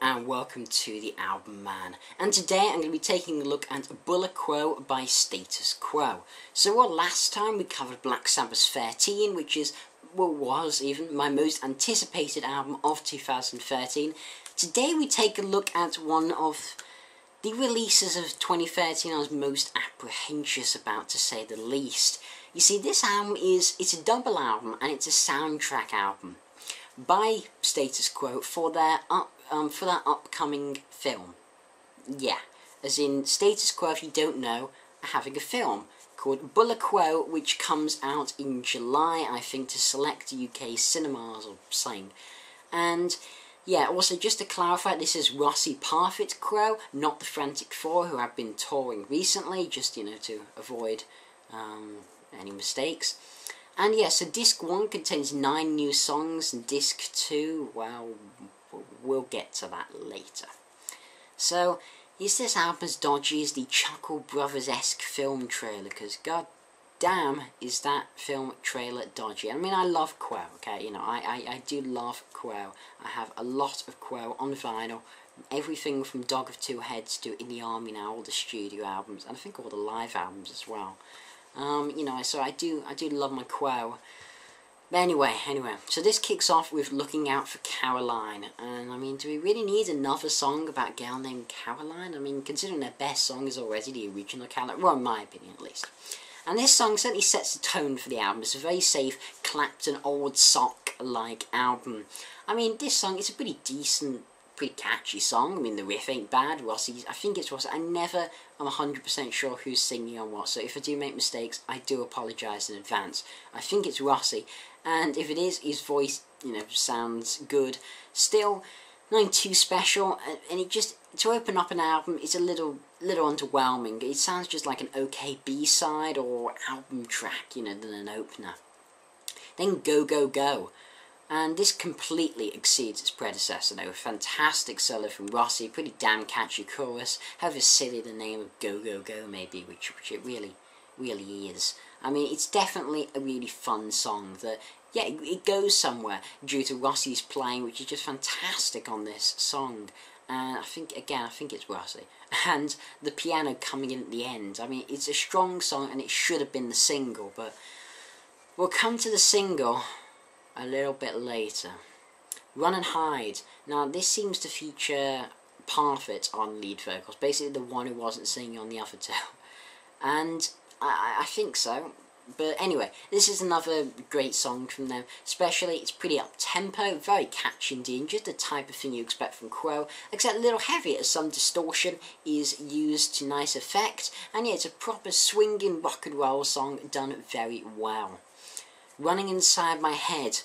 and welcome to the Album Man. And today I'm going to be taking a look at Bula Quo by Status Quo. So last time we covered Black Sabbath's 13, which is, was even my most anticipated album of 2013. Today we take a look at one of the releases of 2013 I was most apprehensive about, to say the least. You see, this album it's a double album and it's a soundtrack album by Status Quo for their upcoming film. Yeah, as in Status Quo, if you don't know, are having a film called Bula Quo, which comes out in July, I think, to select UK cinemas or something. And yeah, also just to clarify, this is Rossi Parfit Quo, not the Frantic Four, who have been touring recently, just, you know, to avoid any mistakes. And yeah, so Disc 1 contains 9 new songs, and Disc 2, well, we'll get to that later. So, is this album as dodgy as the Chuckle Brothers-esque film trailer? Because god damn, is that film trailer dodgy. I mean, I love Quo, okay, you know, I do love Quo. I have a lot of Quo on vinyl, everything from Dog of Two Heads to In the Army Now, all the studio albums, and I think all the live albums as well. You know, so I do love my Quo. But anyway, so this kicks off with Looking Out for Caroline, and I mean, do we really need another song about a girl named Caroline? I mean, considering their best song is already the original Caroline, well, in my opinion at least. And this song certainly sets the tone for the album. It's a very safe, Clapton old sock-like album. I mean, this song is a pretty decent, pretty catchy song. I mean, the riff ain't bad. Rossi, I think it's Rossi. I never am 100% sure who's singing on what, so if I do make mistakes, I do apologise in advance. I think it's Rossi, and if it is, his voice, you know, sounds good. Still, nothing too special, and it just, to open up an album, it's a little underwhelming. It sounds just like an okay B-side or album track, you know, than an opener. Then Go Go Go. And this completely exceeds its predecessor, though. A fantastic solo from Rossi, pretty damn catchy chorus, however silly the name of Go Go Go may be, which it really is. I mean, it's definitely a really fun song that, yeah, it goes somewhere due to Rossi's playing, which is just fantastic on this song. And I think it's Rossi. And the piano coming in at the end. I mean, it's a strong song, and it should have been the single, but we'll come to the single a little bit later. Run and Hide. Now, this seems to feature Parfit on lead vocals, basically the one who wasn't singing on the other two. And I think so. But anyway, this is another great song from them. Especially, it's pretty up-tempo, very catchy indeed, just the type of thing you expect from Quo, except a little heavier as some distortion is used to nice effect. And yeah, it's a proper swinging rock and roll song done very well. Running Inside My Head.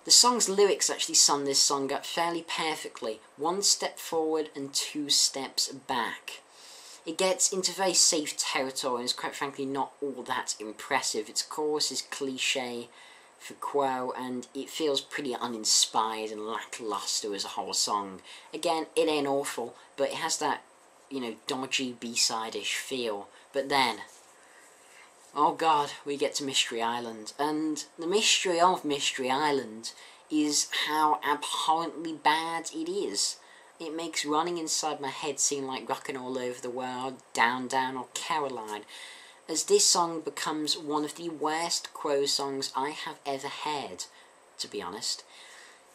The song's lyrics actually sum this song up fairly perfectly. 1 step forward and 2 steps back. It gets into very safe territory and is quite frankly not all that impressive. Its chorus is cliche for Quo, and it feels pretty uninspired and lackluster as a whole song. Again, it ain't awful, but it has that, you know, dodgy B-side-ish feel. But then, oh god, we get to Mystery Island, and the mystery of Mystery Island is how abhorrently bad it is. It makes Running Inside My Head seem like Rockin' All Over the World, Down Down or Caroline, as this song becomes one of the worst Quo songs I have ever heard, to be honest.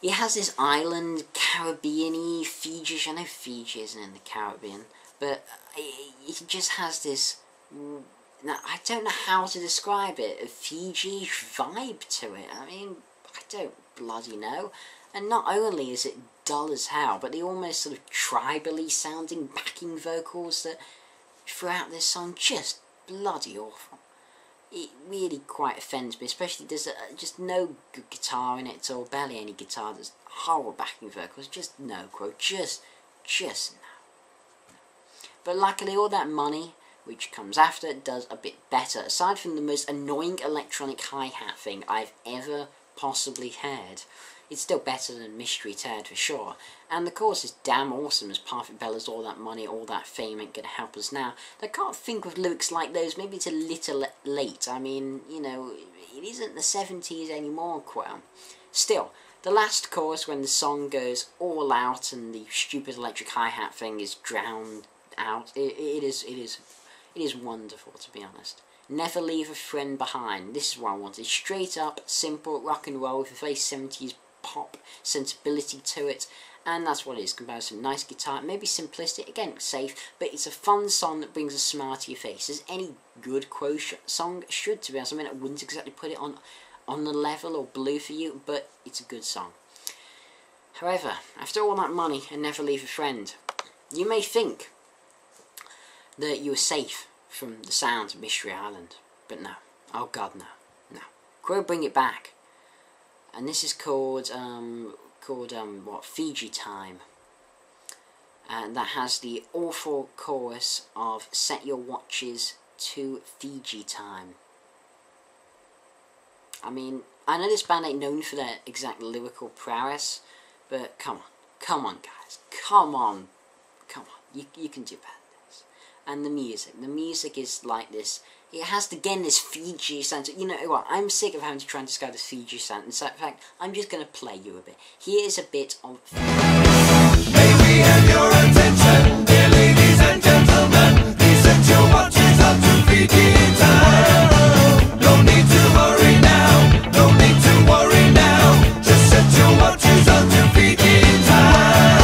It has this island, Caribbean-y, Fiji, I know Fiji isn't in the Caribbean, but it just has this, now, I don't know how to describe it, a Fiji vibe to it. I mean, I don't bloody know. And not only is it dull as hell, but the almost sort of tribally sounding backing vocals that throughout this song, just bloody awful. It really quite offends me, especially there's just no good guitar in it, or barely any guitar. There's horrible backing vocals, just no, Quo, just no. But luckily all that money, which comes after, does a bit better, aside from the most annoying electronic hi-hat thing I've ever possibly heard. It's still better than Mystery Turd for sure, and the chorus is damn awesome as Parfit Bella's all that money, all that fame ain't gonna help us now. I can't think of lyrics like those, maybe it's a little late. I mean, you know, it isn't the 70s anymore, Quo. Still, The last chorus, when the song goes all out and the stupid electric hi-hat thing is drowned out, it is wonderful, to be honest. Never leave a friend behind. This is what I wanted. Straight up, simple rock and roll with a very 70s pop sensibility to it. And that's what it is. Combines some nice guitar, maybe simplistic, again, safe, but it's a fun song that brings a smile to your face, as any good Quo song should, to be honest. I mean, I wouldn't exactly put it on the level or blue for you, but it's a good song. However, after all that money and Never Leave a Friend, you may think that you are safe from the sounds of Mystery Island, but no. Oh God, no. No. Quo bring it back. And this is called Fiji Time, and that has the awful chorus of set your watches to Fiji time. I mean, I know this band ain't known for their exact lyrical prowess, but come on guys, come on, you can do better than this. And the music is like this. It has, again, this Fiji sound. You know what, I'm sick of having to try and describe this Fiji sound. In fact, I'm just going to play you a bit. Here is a bit of... May we have your attention, dear ladies and gentlemen. Please set your watches up to Fiji time. No need to hurry now, no need to worry now. Just set your watches up to Fiji time.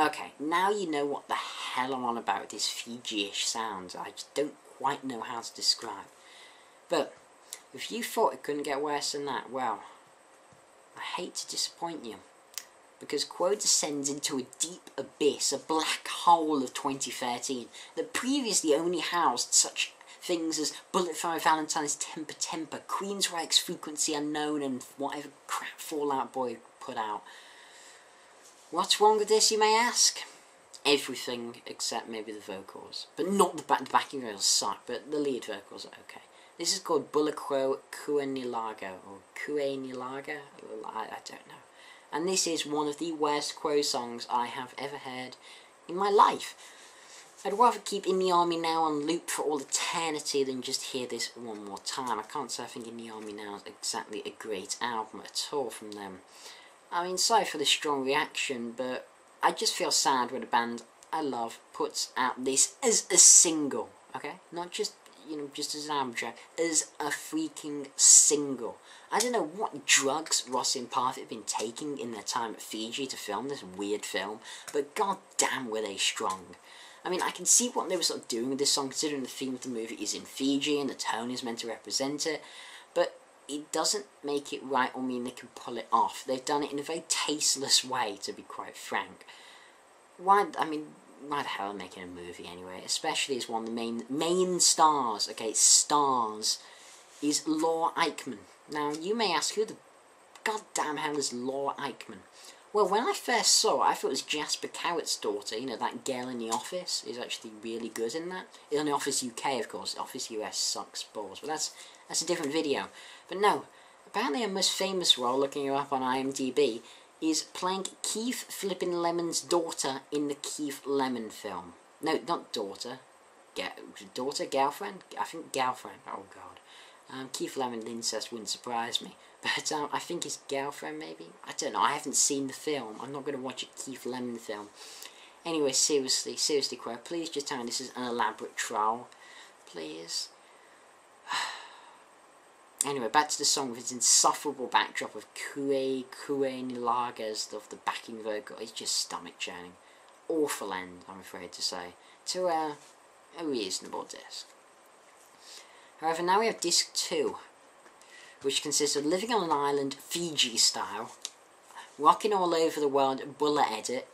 Okay, now you know what the hell I'm on about with this Fiji-ish sound. I just don't quite know how to describe. But if you thought it couldn't get worse than that, well, I hate to disappoint you, because Quo descends into a deep abyss, a black hole of 2013 that previously only housed such things as Bullet for My Valentine's, Temper, Queensryche's Frequency Unknown, and whatever crap Fall Out Boy put out. What's wrong with this, you may ask? Everything except maybe the vocals, but not the backing vocals suck, but the lead vocals are okay. This is called Bula Quo Nilaga, or Nilaga, I don't know. And this is one of the worst Quo songs I have ever heard in my life. I'd rather keep In the Army Now on loop for all eternity than just hear this one more time. I can't say I think In the Army Now is exactly a great album at all from them. I mean, sorry for the strong reaction, but I just feel sad when a band I love puts out this as a single, okay? Not just, just as an album track, as a freaking single. I don't know what drugs Ross and Parfit have been taking in their time at Fiji to film this weird film, but god damn were they strong. I mean, I can see what they were sort of doing with this song, considering the theme of the movie is in Fiji and the tone is meant to represent it, but it doesn't make it right or mean they can pull it off. They've done it in a very tasteless way, to be quite frank. Why the hell are they making a movie anyway? Especially as one of the main stars, okay, stars, is Laura Eichmann. Now, you may ask, who the goddamn hell is Laura Eichmann? Well, when I first saw her, I thought it was Jasper Cowart's daughter, that girl in The Office, is actually really good in that. In The Office UK, of course. Office US sucks balls, but that's a different video. But no, apparently her most famous role, looking her up on IMDb, is playing Keith Flippin' Lemon's daughter in the Keith Lemon film. No, not daughter. Girlfriend? I think girlfriend. Oh god. Keith Lemon incest wouldn't surprise me. But I think his girlfriend, maybe? I don't know, I haven't seen the film. I'm not going to watch a Keith Lemon film. Anyway, seriously, Quo, please just tell me this is an elaborate troll. Please. Anyway, back to the song with its insufferable backdrop of Kue Nilaga's of the backing vocal. It's just stomach churning. Awful end, I'm afraid to say, to a reasonable disc. However, now we have disc 2, which consists of Living on an Island, Fiji style, Rocking All Over the World, Bula edit,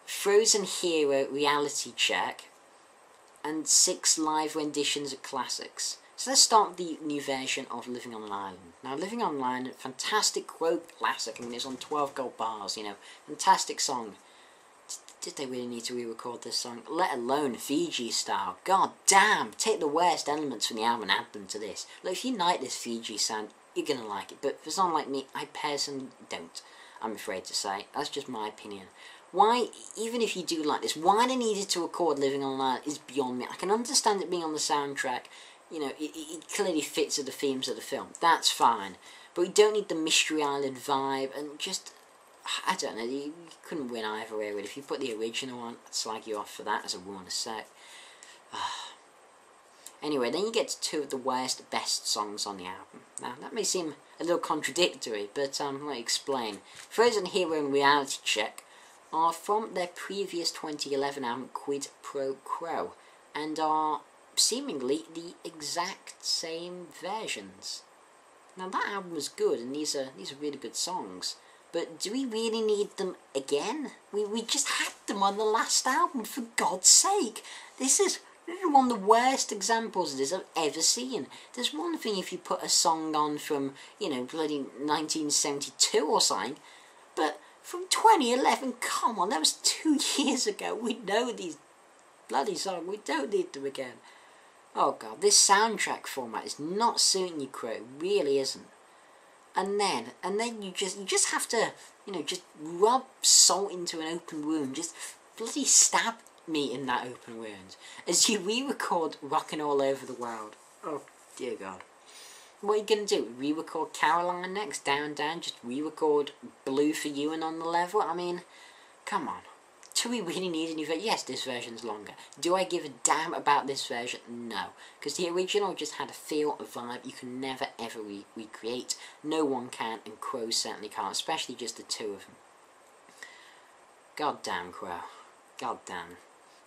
Frozen Hero reality check, and 6 live renditions of classics. So let's start with the new version of Living on an Island. Now, Living on an Island, fantastic Quo classic. I mean, it's on 12 gold bars, fantastic song. Did they really need to re-record this song? Let alone Fiji style. God damn! Take the worst elements from the album and add them to this. Look, if you like this Fiji sound, you're gonna like it. But for someone like me, I personally don't, I'm afraid to say. That's just my opinion. Why, even if you do like this, why they needed to record Living on an Island is beyond me. I can understand it being on the soundtrack. It clearly fits with the themes of the film. That's fine. but we don't need the Mystery Island vibe, and just, I don't know, you couldn't win either way. If you put the original on, I'd slag you off for that as a one a sec. Anyway, then you get to two of the worst, best songs on the album. Now, that may seem a little contradictory, but let me explain. Frozen Hero and Reality Check are from their previous 2011 album, Quid Pro Quo, and are seemingly the exact same versions. Now, that album was good, and these are really good songs, but do we really need them again? We just had them on the last album, for God's sake. This is one of the worst examples of this I've ever seen. There's one thing if you put a song on from, bloody 1972 or something, but from 2011, come on, that was 2 years ago. We know these bloody songs, we don't need them again. Oh God, this soundtrack format is not suiting you, Crow, it really isn't. And then you just have to, just rub salt into an open wound, just bloody stab me in that open wound as you re-record Rockin' All Over the World. Oh dear God. What are you going to do? Re-record Caroline next? Down, down? Just re-record Blue for You and On the Level? I mean, come on. Do we really need a new version? Yes, this version's longer. Do I give a damn about this version? No. Because the original just had a feel, a vibe you can never ever recreate. No one can, and Crow certainly can't, especially just the two of them. God damn, Crow. God damn.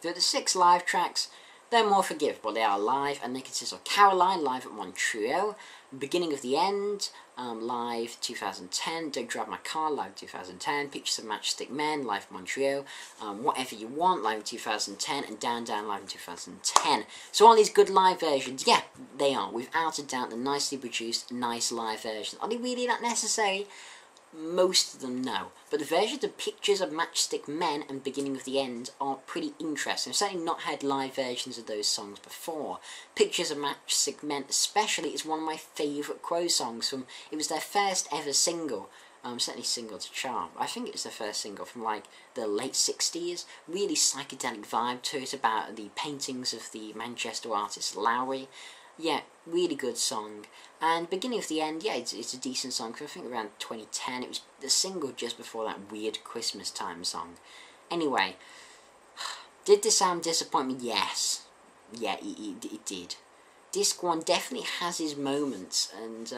The 6 live tracks, they're more forgivable. They are live, and they consist of Caroline, live at Montreal, Beginning of the End, live 2010, Don't Drive My Car, live 2010, Pictures of Matchstick Men, live Montreal, Whatever You Want, live in 2010, and Down Down, live in 2010. So all these good live versions, yeah, they are, without a doubt, the nicely produced, nice live versions. Are they really that necessary? Most of them, no. But the versions of Pictures of Matchstick Men and Beginning of the End are pretty interesting. I've certainly not heard live versions of those songs before. Pictures of Matchstick Men especially is one of my favourite Crow songs from, it was their first ever single, certainly single to chart. I think it was their first single from like the late 60s. Really psychedelic vibe to it about the paintings of the Manchester artist Lowry. Yeah, really good song. And Beginning of the End, yeah, it's a decent song, because I think around 2010, it was the single just before that weird Christmas time song. Anyway, did this album disappoint me? Yes. Yeah, it did. Disc 1 definitely has his moments, and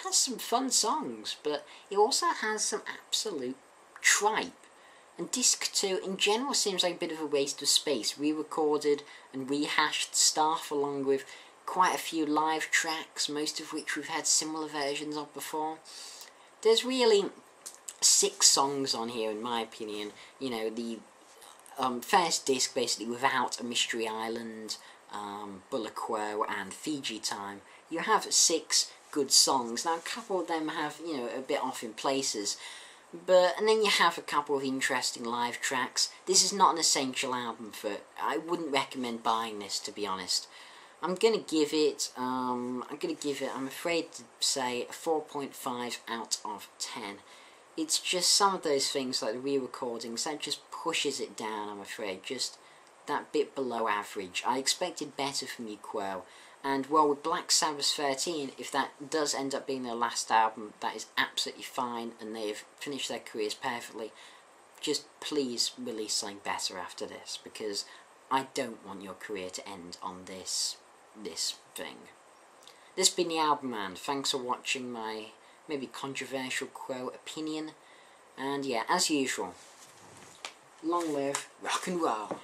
has some fun songs, but it also has some absolute tripe. And Disc 2, in general, seems like a bit of a waste of space. Re-recorded and rehashed stuff, along with quite a few live tracks, most of which we've had similar versions of before. There's really 6 songs on here, in my opinion. The first disc, basically, without a Mystery Island, Bula Quo, and Fiji Time. You have 6 good songs. Now, a couple of them have, a bit off in places. And then you have a couple of interesting live tracks. This is not an essential album for it. I wouldn't recommend buying this, to be honest. I'm going to give it, I'm afraid to say, a 4.5 out of 10. It's just some of those things, like the re-recordings, that just pushes it down, I'm afraid. Just that bit below average. I expected better from you, Quo. And, well, with Black Sabbath 13, if that does end up being their last album, that is absolutely fine, and they've finished their careers perfectly. Just please release something better after this, because I don't want your career to end on this thing. This has been the Album Man. Thanks for watching my maybe controversial Crow opinion. And yeah, as usual, long live rock and roll.